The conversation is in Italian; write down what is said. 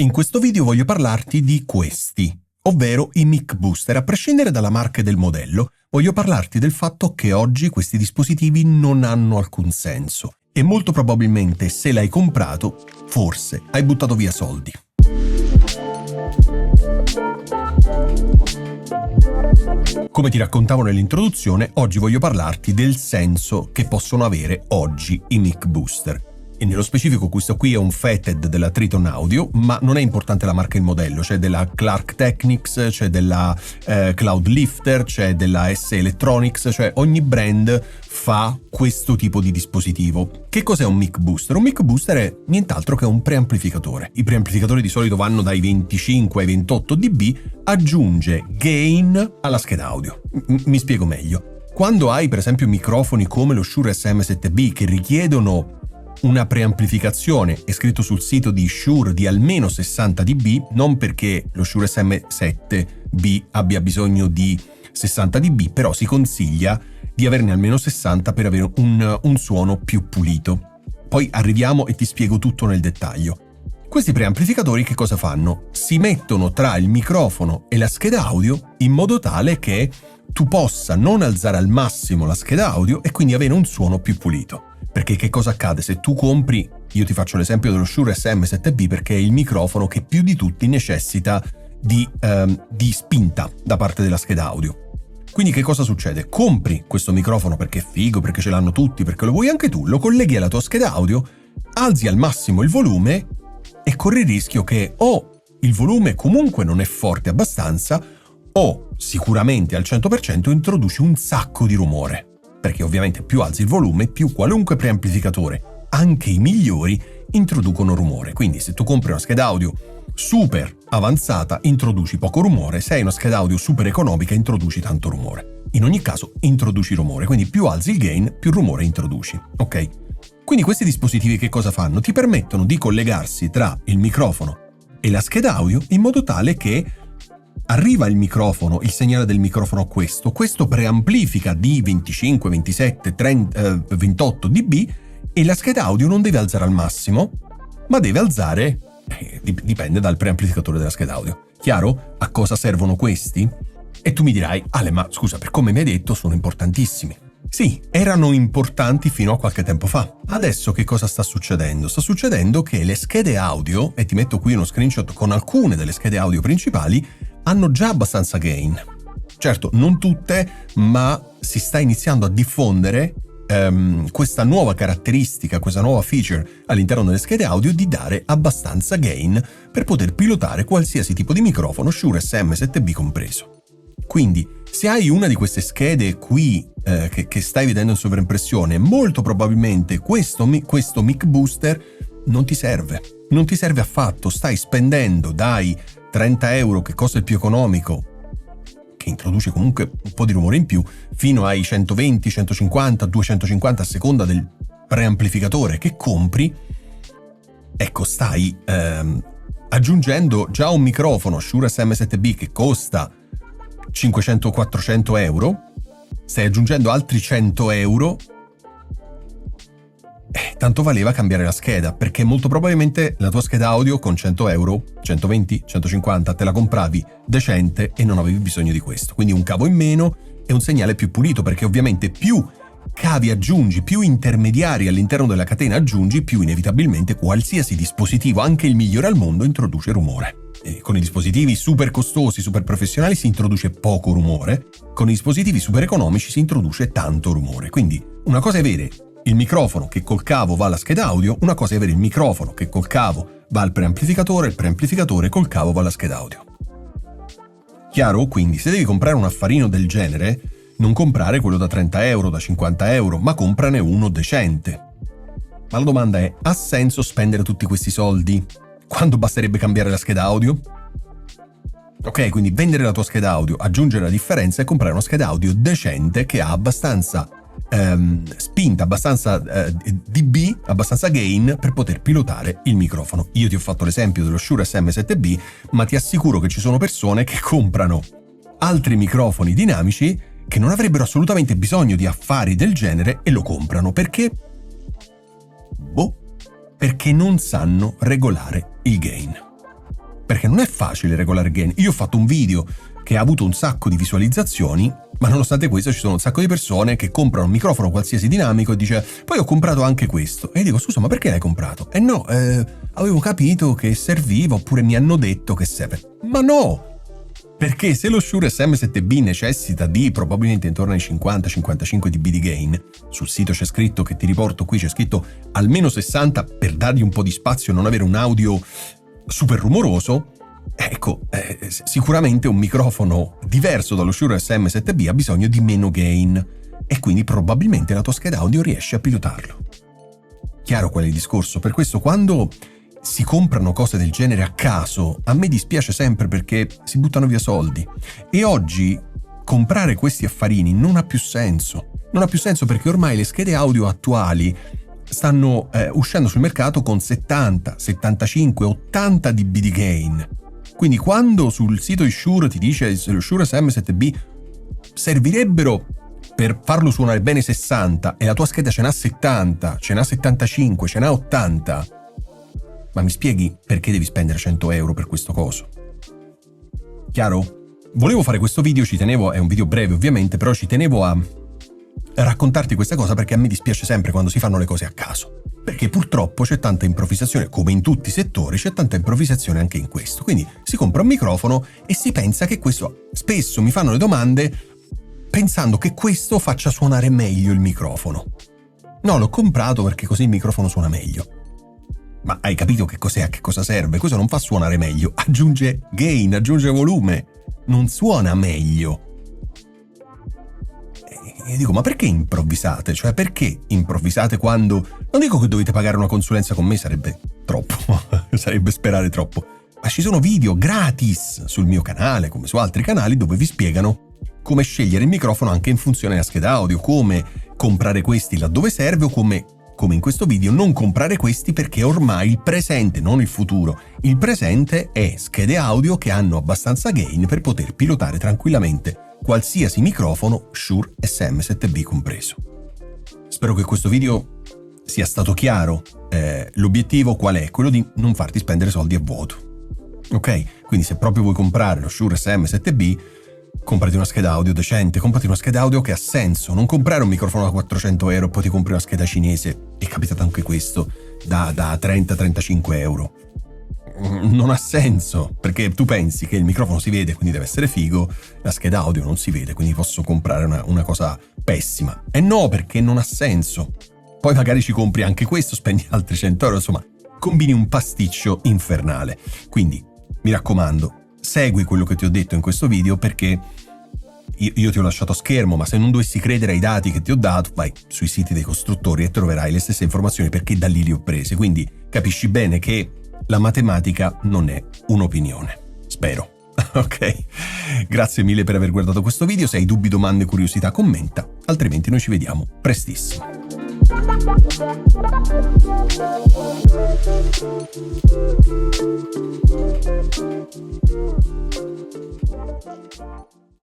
In questo video voglio parlarti di questi, ovvero i mic booster. A prescindere dalla marca e del modello, voglio parlarti del fatto che oggi questi dispositivi non hanno alcun senso e molto probabilmente se l'hai comprato, forse hai buttato via soldi. Come ti raccontavo nell'introduzione, oggi voglio parlarti del senso che possono avere oggi i mic booster. E nello specifico questo qui è un Feted della Triton Audio, ma non è importante la marca e il modello, c'è della Clark Technics, c'è della Cloud Lifter, c'è della S Electronics, cioè ogni brand fa questo tipo di dispositivo. Che cos'è un mic booster? Un mic booster è nient'altro che un preamplificatore. I preamplificatori di solito vanno dai 25 ai 28 dB, aggiunge gain alla scheda audio. Mi spiego meglio. Quando hai per esempio microfoni come lo Shure SM7B che richiedono una preamplificazione, è scritto sul sito di Shure, di almeno 60 dB, non perché lo Shure SM7B abbia bisogno di 60 dB, però si consiglia di averne almeno 60 per avere un suono più pulito. Poi arriviamo e ti spiego tutto nel dettaglio. Questi preamplificatori che cosa fanno? Si mettono tra il microfono e la scheda audio in modo tale che tu possa non alzare al massimo la scheda audio e quindi avere un suono più pulito. Perché che cosa accade? Se tu compri, io ti faccio l'esempio dello Shure SM7B perché è il microfono che più di tutti necessita di spinta da parte della scheda audio. Quindi che cosa succede? Compri questo microfono perché è figo, perché ce l'hanno tutti, perché lo vuoi anche tu, lo colleghi alla tua scheda audio, alzi al massimo il volume e corri il rischio che o il volume comunque non è forte abbastanza o sicuramente al 100% introduci un sacco di rumore. Perché ovviamente più alzi il volume, più qualunque preamplificatore, anche i migliori, introducono rumore. Quindi se tu compri una scheda audio super avanzata, introduci poco rumore, se hai una scheda audio super economica, introduci tanto rumore. In ogni caso, introduci rumore, quindi più alzi il gain, più rumore introduci, ok? Quindi questi dispositivi che cosa fanno? Ti permettono di collegarsi tra il microfono e la scheda audio in modo tale che arriva il microfono, il segnale del microfono a questo preamplifica di 25, 27, 30, 28 dB e la scheda audio non deve alzare al massimo, ma deve alzare, dipende dal preamplificatore della scheda audio. Chiaro? A cosa servono questi? E tu mi dirai, Ale, ma scusa, per come mi hai detto sono importantissimi. Sì, erano importanti fino a qualche tempo fa. Adesso che cosa sta succedendo? Sta succedendo che le schede audio, e ti metto qui uno screenshot con alcune delle schede audio principali, hanno già abbastanza gain. Certo, non tutte, ma si sta iniziando a diffondere questa nuova caratteristica, questa nuova feature all'interno delle schede audio di dare abbastanza gain per poter pilotare qualsiasi tipo di microfono, Shure SM7B compreso. Quindi, se hai una di queste schede qui che stai vedendo in sovraimpressione, molto probabilmente questo mic booster non ti serve. Non ti serve affatto, stai spendendo dai 30 euro che costa il più economico, che introduce comunque un po' di rumore in più, fino ai 120, 150, 250 a seconda del preamplificatore che compri. Ecco, stai aggiungendo già un microfono Shure SM7B che costa 500-400 euro, stai aggiungendo altri 100 euro. Tanto valeva cambiare la scheda, perché molto probabilmente la tua scheda audio con 100 euro, 120, 150, te la compravi decente e non avevi bisogno di questo. Quindi un cavo in meno e un segnale più pulito, perché ovviamente più cavi aggiungi, più intermediari all'interno della catena aggiungi, più inevitabilmente qualsiasi dispositivo, anche il migliore al mondo, introduce rumore. E con i dispositivi super costosi, super professionali si introduce poco rumore, con i dispositivi super economici si introduce tanto rumore. Quindi una cosa è avere il microfono che col cavo va alla scheda audio, una cosa è avere il microfono che col cavo va al preamplificatore, il preamplificatore col cavo va alla scheda audio. Chiaro? Quindi se devi comprare un affarino del genere, non comprare quello da 30 euro, da 50 euro, ma comprane uno decente. Ma la domanda è, ha senso spendere tutti questi soldi quando basterebbe cambiare la scheda audio? Ok, quindi vendere la tua scheda audio, aggiungere la differenza e comprare una scheda audio decente che ha abbastanza spinta, abbastanza dB, abbastanza gain per poter pilotare il microfono. Io ti ho fatto l'esempio dello Shure SM7B, ma ti assicuro che ci sono persone che comprano altri microfoni dinamici che non avrebbero assolutamente bisogno di affari del genere e lo comprano perché perché non sanno regolare il gain. perché non è facile regolare gain. Io ho fatto un video che ha avuto un sacco di visualizzazioni, ma nonostante questo ci sono un sacco di persone che comprano un microfono qualsiasi dinamico e dice poi ho comprato anche questo. E io dico scusa, ma perché l'hai comprato? No, avevo capito che serviva, oppure mi hanno detto che serve. Ma no! Perché se lo Shure SM7B necessita di probabilmente intorno ai 50-55 dB di gain, sul sito c'è scritto, che ti riporto qui, c'è scritto almeno 60 per dargli un po' di spazio e non avere un audio super rumoroso, ecco, sicuramente un microfono diverso dallo Shure SM7B ha bisogno di meno gain e quindi probabilmente la tua scheda audio riesce a pilotarlo. Chiaro qual è il discorso? Per questo quando si comprano cose del genere a caso, a me dispiace sempre perché si buttano via soldi. E oggi comprare questi affarini non ha più senso. Non ha più senso perché ormai le schede audio attuali stanno uscendo sul mercato con 70, 75, 80 dB di gain. Quindi quando sul sito di Shure ti dice lo Shure SM7B servirebbero per farlo suonare bene 60 e la tua scheda ce n'ha 70, ce n'ha 75, ce n'ha 80, ma mi spieghi perché devi spendere 100 euro per questo coso? Chiaro? Volevo fare questo video, ci tenevo, è un video breve ovviamente, però ci tenevo a raccontarti questa cosa perché a me dispiace sempre quando si fanno le cose a caso. Perché purtroppo c'è tanta improvvisazione, come in tutti i settori, c'è tanta improvvisazione anche in questo. Quindi si compra un microfono e si pensa che questo... Spesso mi fanno le domande pensando che questo faccia suonare meglio il microfono. No, l'ho comprato perché così il microfono suona meglio. Ma hai capito che cos'è, a che cosa serve? Questo non fa suonare meglio, aggiunge gain, aggiunge volume, non suona meglio. E dico, ma perché improvvisate? Cioè, perché improvvisate quando... Non dico che dovete pagare una consulenza con me, sarebbe troppo, sarebbe sperare troppo. Ma ci sono video gratis sul mio canale, come su altri canali, dove vi spiegano come scegliere il microfono anche in funzione della scheda audio, come comprare questi laddove serve o come in questo video non comprare questi perché ormai il presente, non il futuro, il presente è schede audio che hanno abbastanza gain per poter pilotare tranquillamente qualsiasi microfono, Shure SM7B compreso. Spero che questo video sia stato chiaro. L'obiettivo qual è? Quello di non farti spendere soldi a vuoto. Ok? Quindi se proprio vuoi comprare lo Shure SM7B, comprati una scheda audio decente, comprati una scheda audio che ha senso, non comprare un microfono da 400 euro e poi ti compri una scheda cinese, è capitato anche questo, da 30-35 euro. Non ha senso, perché tu pensi che il microfono si vede, quindi deve essere figo, la scheda audio non si vede, quindi posso comprare una cosa pessima. E no, perché non ha senso. Poi magari ci compri anche questo, spendi altri 100 euro, insomma, combini un pasticcio infernale. Quindi, mi raccomando, segui quello che ti ho detto in questo video perché io ti ho lasciato a schermo, ma se non dovessi credere ai dati che ti ho dato, vai sui siti dei costruttori e troverai le stesse informazioni perché da lì li ho prese. Quindi capisci bene che la matematica non è un'opinione. Spero. Ok? Grazie mille per aver guardato questo video. Se hai dubbi, domande, curiosità, commenta. Altrimenti noi ci vediamo prestissimo.